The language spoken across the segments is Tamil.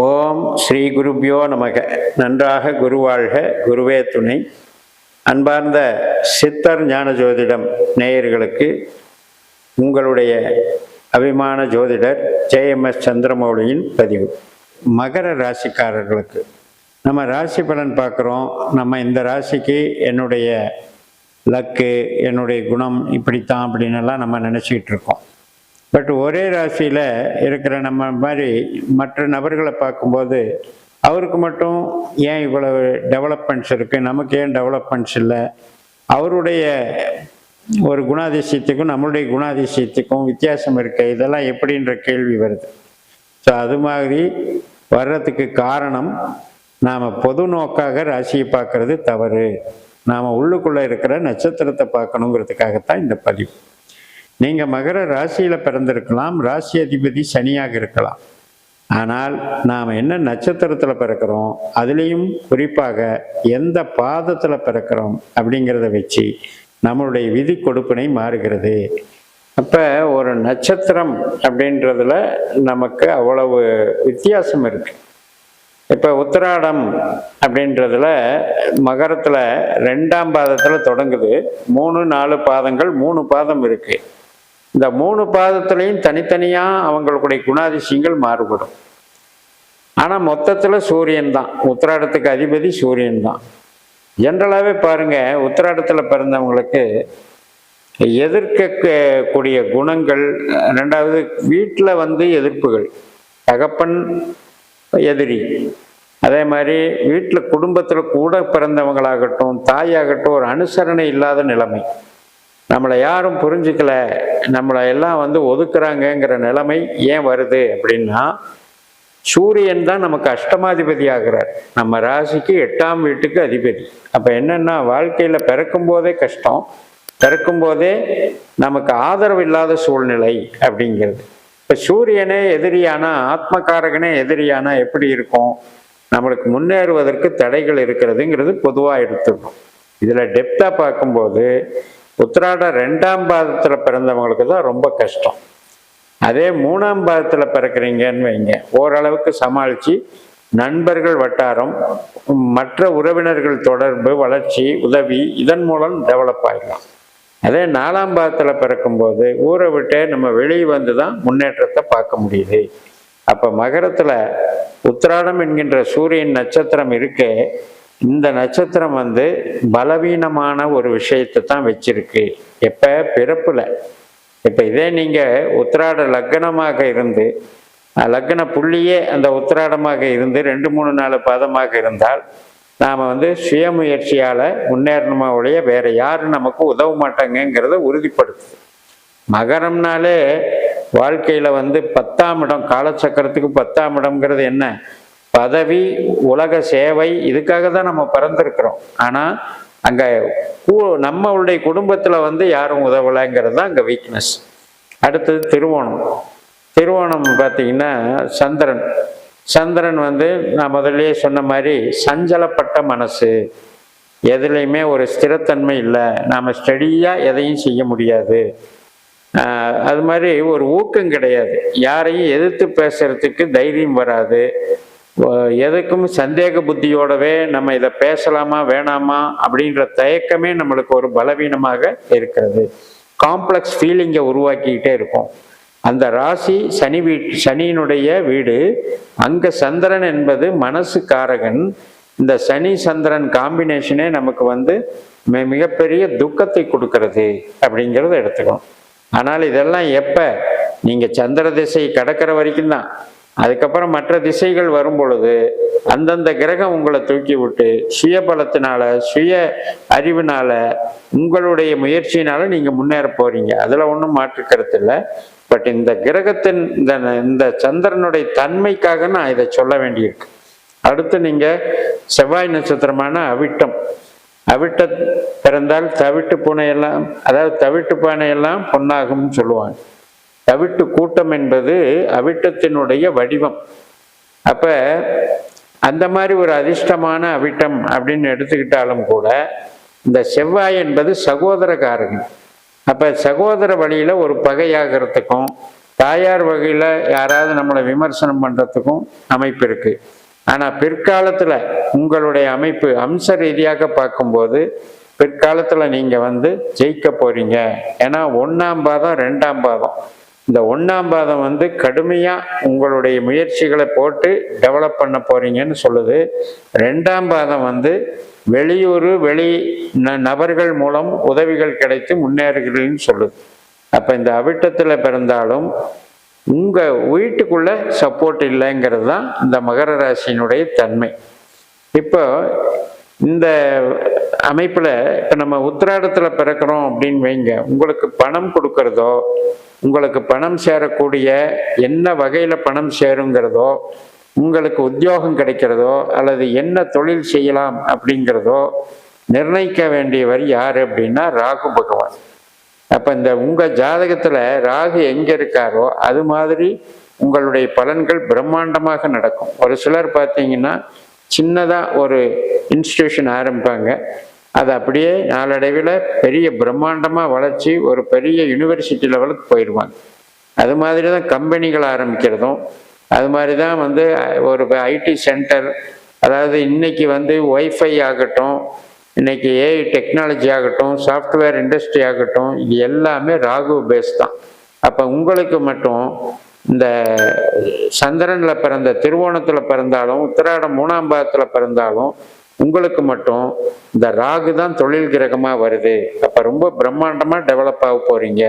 ஓம் ஸ்ரீ குருபியோ நமக. நன்றாக குருவாழ்க, குருவே துணை. அன்பார்ந்த சித்தர் ஞான ஜோதிடம் நேயர்களுக்கு உங்களுடைய அபிமான ஜோதிடர் ஜேஎம்எஸ் சந்திரமௌலியின் பதிவு. மகர ராசிக்காரர்களுக்கு நம்ம ராசி பலன் பார்க்குறோம். நம்ம இந்த ராசிக்கு என்னுடைய லக்கு, என்னுடைய குணம் இப்படித்தான் அப்படின்னு எல்லாம் நம்ம நினச்சிக்கிட்டு இருக்கோம். பட் ஒரே ராசியில் இருக்கிற நம்ம மாதிரி மற்ற நபர்களை பார்க்கும்போது அவருக்கு மட்டும் ஏன் இவ்வளவு டெவலப்மெண்ட்ஸ் இருக்குது, நமக்கு ஏன் டெவலப்மெண்ட்ஸ் இல்லை, அவருடைய ஒரு குணாதிசயத்துக்கும் நம்மளுடைய குணாதிசயத்துக்கும் வித்தியாசம் இருக்கு, இதெல்லாம் எப்படின்ற கேள்வி வருது. ஸோ அது மாதிரி வர்றதுக்கு காரணம் நாம் பொது நோக்காக ராசியை பார்க்கறது தவறு. நாம் உள்ளுக்குள்ளே இருக்கிற நட்சத்திரத்தை பார்க்கணுங்கிறதுக்காகத்தான் இந்த பதிவு. நீங்கள் மகர ராசியில் பிறந்திருக்கலாம், ராசி அதிபதி சனியாக இருக்கலாம். ஆனால் நாம் என்ன நட்சத்திரத்தில் பிறக்கிறோம், அதுலேயும் குறிப்பாக எந்த பாதத்தில் பிறக்கிறோம் அப்படிங்கிறத வச்சு நம்மளுடைய விதி கொடுப்பினை மாறுகிறது. அப்போ ஒரு நட்சத்திரம் அப்படின்றதுல நமக்கு அவ்வளவு வித்தியாசம் இருக்குது. இப்போ உத்திராடம் அப்படின்றதுல மகரத்தில் 2ஆம் பாதத்தில் தொடங்குது. 3-4 பாதங்கள், 3 பாதம் இருக்குது. இந்த 3 பாதத்திலையும் தனித்தனியாக அவங்களுடைய குணாதிசயங்கள் மாறுபடும். ஆனால் மொத்தத்தில் சூரியன் தான், உத்திராடத்துக்கு அதிபதி சூரியன் தான். ஜென்ரலாகவே பாருங்கள், உத்திராடத்தில் பிறந்தவங்களுக்கு எதிர்க்கக்கூடிய குணங்கள், ரெண்டாவது வீட்டில் எதிர்ப்புகள், தகப்பன் எதிரி, அதே மாதிரி வீட்டில் குடும்பத்தில் கூட பிறந்தவங்களாகட்டும் தாயாகட்டும் ஒரு அனுசரணை இல்லாத நிலைமை, நம்மளை யாரும் புரிஞ்சுக்கல, நம்மளை எல்லாம் ஒதுக்குறாங்கங்கிற நிலைமை ஏன் வருது அப்படின்னா சூரியன் தான் நமக்கு அஷ்டமாதிபதி ஆகிறார். நம்ம ராசிக்கு 8ஆம் வீட்டுக்கு அதிபதி. அப்போ என்னென்னா வாழ்க்கையில் பிறக்கும் போதே கஷ்டம், பிறக்கும் போதே நமக்கு ஆதரவு இல்லாத சூழ்நிலை அப்படிங்கிறது. இப்போ சூரியனே எதிரியானா, ஆத்மகாரகனே எதிரியானா எப்படி இருக்கும்? நம்மளுக்கு முன்னேறுவதற்கு தடைகள் இருக்கிறதுங்கிறது பொதுவாக எடுத்துக்கணும். இதில் டெப்த்தாக பார்க்கும்போது உத்திராட 2ஆம் பாதத்தில் பிறந்தவங்களுக்கு தான் ரொம்ப கஷ்டம். அதே 3ஆம் பாதத்தில் பிறக்கிறீங்கன்னு வைங்க, ஓரளவுக்கு சமாளித்து நண்பர்கள் வட்டாரம், மற்ற உறவினர்கள் தொடர்பு, வளர்ச்சி, உதவி, இதன் மூலம் டெவலப் ஆகிடலாம். அதே 4ஆம் பாதத்தில் பிறக்கும்போது ஊரை விட்டே நம்ம வெளியே வந்து தான் முன்னேற்றத்தை பார்க்க முடியுது. அப்போ மகரத்தில் உத்திராடம் என்கின்ற சூரியன் நட்சத்திரம் இருக்கு. இந்த நட்சத்திரம் பலவீனமான ஒரு விஷயத்தை தான் வச்சிருக்கு. எப்போ பிறப்பில். இப்போ இதே நீங்கள் உத்திராட லக்னமாக இருந்து, லக்ன புள்ளியே அந்த உத்திராடமாக இருந்து 2-3-4 பாதமாக இருந்தால் நாம் சுயமுயற்சியால் முன்னேறணுமா ஒழிய வேறு யாரும் நமக்கு உதவ மாட்டாங்கங்கிறத உறுதிப்படுத்துது. மகரம்னாலே வாழ்க்கையில் 10ஆம் இடம், காலச்சக்கரத்துக்கு 10ஆம் இடம்ங்கிறது என்ன? பதவி, உலக சேவை, இதுக்காக தான் நம்ம பிறந்திருக்கிறோம். ஆனால் அங்கே நம்மளுடைய குடும்பத்தில் யாரும் உதவலைங்கிறது தான் அங்கே வீக்னஸ். அடுத்தது திருவோணம். திருவோணம் பார்த்திங்கன்னா சந்திரன். சந்திரன் நான் முதல்லயே சொன்ன மாதிரி சஞ்சலப்பட்ட மனசு, எதுலேயுமே ஒரு ஸ்திரத்தன்மை இல்லை, நாம் ஸ்டடியாக எதையும் செய்ய முடியாது, அது மாதிரி ஒரு ஊக்கம் கிடையாது, யாரையும் எதிர்த்து பேசுறதுக்கு தைரியம் வராது, எதுக்கும் சந்தேக புத்தியோடவே நம்ம இதை பேசலாமா வேணாமா அப்படின்ற தயக்கமே நம்மளுக்கு ஒரு பலவீனமாக இருக்கிறது. காம்ப்ளெக்ஸ் ஃபீலிங்கை உருவாக்கிக்கிட்டே இருக்கும். அந்த ராசி சனியினுடைய வீடு. அங்கே சந்திரன் என்பது மனசு காரகன். இந்த சனி சந்திரன் காம்பினேஷனே நமக்கு மிகப்பெரிய துக்கத்தை கொடுக்கறது அப்படிங்கிறத எடுத்துக்கணும். ஆனால் இதெல்லாம் எப்போ? நீங்கள் சந்திர திசை கடக்கிற வரைக்கும் தான். அதுக்கப்புறம் மற்ற திசைகள் வரும் பொழுது அந்தந்த கிரகம் உங்களை தூக்கி விட்டு சுய பலத்தினால, சுய அறிவினால, உங்களுடைய முயற்சியினால நீங்கள் முன்னேற போறீங்க. அதில் ஒன்றும் மாற்று கருத்து இல்லை. பட் இந்த கிரகத்தின் இந்த சந்திரனுடைய தன்மைக்காக நான் இதை சொல்ல வேண்டியிருக்கு. அடுத்து நீங்கள் செவ்வாய் நட்சத்திரமான அவிட்டம். அவிட்ட பிறந்தால் தவிட்டு பூனையெல்லாம், அதாவது தவிட்டு பானையெல்லாம் பொன்னாகும்னு சொல்லுவாங்க. தவிட்டு கூட்டம் என்பது அவிட்டத்தினுடைய வடிவம். அப்போ அந்த மாதிரி ஒரு அதிர்ஷ்டமான அவிட்டம் அப்படின்னு எடுத்துக்கிட்டாலும் கூட இந்த செவ்வாய் என்பது சகோதரகாரகன். அப்போ சகோதர வழியில் ஒரு பகையாகிறதுக்கும் தாயார் வகையில் யாராவது நம்மளை விமர்சனம் பண்ணுறதுக்கும் அமைப்பு இருக்குது. ஆனால் பிற்காலத்தில் உங்களுடைய அமைப்பு அம்ச ரீதியாக பார்க்கும்போது பிற்காலத்தில் நீங்கள் வந்து ஜெயிக்க போகிறீங்க. ஏன்னா 1ஆம் பாதம் 2ஆம் பாதம், இந்த 1ஆம் பாதம் வந்து கடுமையாக உங்களுடைய முயற்சிகளை போட்டு டெவலப் பண்ண போகிறீங்கன்னு சொல்லுது. 2ஆம் பாதம் வந்து வெளியூர் நபர்கள் மூலம் உதவிகள் கிடைத்து முன்னேறுகிறீங்கன்னு சொல்லுது. அப்போ இந்த அவிட்டத்தில் பிறந்தாலும் உங்கள் வீட்டுக்குள்ள சப்போர்ட் இல்லைங்கிறது தான் இந்த மகர ராசியினுடைய தன்மை. இப்போ இந்த அமைப்பில் இப்போ நம்ம உத்திராடத்தில் பிறக்கிறோம் அப்படின்னு வைங்க, உங்களுக்கு பணம் கொடுக்கறதோ, உங்களுக்கு பணம் சேரக்கூடிய என்ன வகையில் பணம் சேருங்கிறதோ, உங்களுக்கு உத்தியோகம் கிடைக்கிறதோ அல்லது என்ன தொழில் செய்யலாம் அப்படிங்கிறதோ நிர்ணயிக்க வேண்டியவர் யார் அப்படின்னா ராகு பகவான். அப்போ இந்த உங்கள் ஜாதகத்தில் ராகு எங்கே இருக்காரோ அது மாதிரி உங்களுடைய பலன்கள் பிரம்மாண்டமாக நடக்கும். ஒரு சிலர் பார்த்தீங்கன்னா சின்னதாக ஒரு இன்ஸ்டிடியூஷன் ஆரம்பிப்பாங்க, அது அப்படியே நாளடைவில் பெரிய பிரம்மாண்டமாக வளர்ச்சி ஒரு பெரிய யூனிவர்சிட்டி லெவலுக்கு போயிடுவாங்க. அது மாதிரி தான் கம்பெனிகள் ஆரம்பிக்கிறதும், அது மாதிரி தான் வந்து ஒரு ஐடி சென்டர், அதாவது இன்னைக்கு வந்து ஒய்ஃபை ஆகட்டும், இன்னைக்கு ஏஐ டெக்னாலஜி ஆகட்டும், சாஃப்ட்வேர் இண்டஸ்ட்ரி ஆகட்டும், இது எல்லாமே ராகு பேஸ் தான். அப்போ உங்களுக்கு மட்டும் இந்த சந்திரனில் பிறந்த திருவோணத்தில் பிறந்தாலும் உத்திராடம் 3ஆம் பாதத்தில் பிறந்தாலும் உங்களுக்கு மட்டும் இந்த ராகு தான் தொழில் கிரகமாக வருது. அப்போ ரொம்ப பிரம்மாண்டமாக டெவலப் ஆக போகிறீங்க.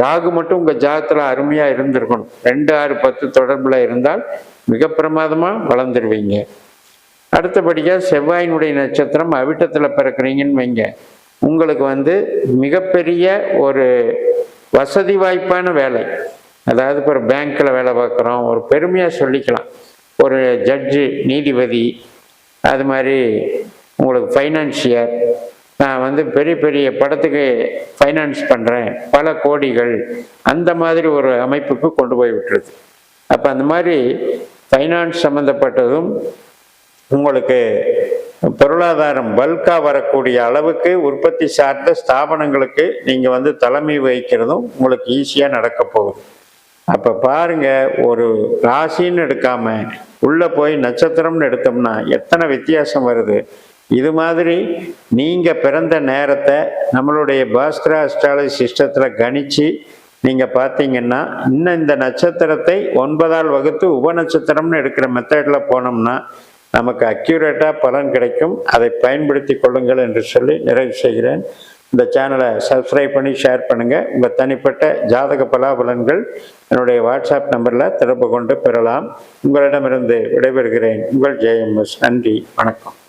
ராகு மட்டும் உங்கள் ஜாதகத்தில் அருமையாக இருந்திருக்கணும். 2, 6, 10 தொடர்பில் இருந்தால் மிக பிரமாதமாக வளர்ந்துருவீங்க. அடுத்தபடியாக செவ்வாயினுடைய நட்சத்திரம் அவிட்டத்தில் பிறக்கிறீங்கன்னு வைங்க, உங்களுக்கு வந்து மிகப்பெரிய ஒரு வசதி வாய்ப்பான வேலை, அதாவது இப்போ ஒரு பேங்க்கில் வேலை பார்க்குறோம், ஒரு பெருமையாக சொல்லிக்கலாம், ஒரு ஜட்ஜு நீதிபதி, அது மாதிரி உங்களுக்கு ஃபைனான்சியர், நான் வந்து பெரிய பெரிய படத்துக்கு ஃபைனான்ஸ் பண்ணுறேன், பல கோடிகள், அந்த மாதிரி ஒரு அமைப்புக்கு கொண்டு போய் விட்டுருது. அப்போ அந்த மாதிரி ஃபைனான்ஸ் சம்மந்தப்பட்டதும் உங்களுக்கு பொருளாதாரம் பல்காக வரக்கூடிய அளவுக்கு உற்பத்தி சார்ந்த ஸ்தாபனங்களுக்கு நீங்கள் வந்து தலைமை வகிக்கிறதும் உங்களுக்கு ஈஸியாக நடக்க போகுது. அப்போ பாருங்க, ஒரு ராசின்னு எடுக்காம உள்ளே போய் நட்சத்திரம்னு எடுத்தோம்னா எத்தனை வித்தியாசம் வருது. இது மாதிரி நீங்கள் பிறந்த நேரத்தை நம்மளுடைய பாஸ்கரா அஸ்ட்ராலஜி சிஸ்டத்தில் கணிச்சு நீங்கள் பார்த்தீங்கன்னா, இன்னும் இந்த நட்சத்திரத்தை 9ஆல் வகுத்து உபநட்சத்திரம்னு எடுக்கிற மெத்தடில் போனோம்னா நமக்கு அக்யூரேட்டாக பலன் கிடைக்கும். அதை பயன்படுத்தி கொள்ளுங்கள் என்று சொல்லி நிறைவு செய்கிறேன். இந்த சேனலை சப்ஸ்கிரைப் பண்ணி ஷேர் பண்ணுங்கள். உங்கள் தனிப்பட்ட ஜாதக பலாபலன்கள் என்னுடைய வாட்ஸ்அப் நம்பரில் தொடர்பு கொண்டு பெறலாம். உங்களிடமிருந்து விடைபெறுகிறேன். உங்கள் JMS. நன்றி, வணக்கம்.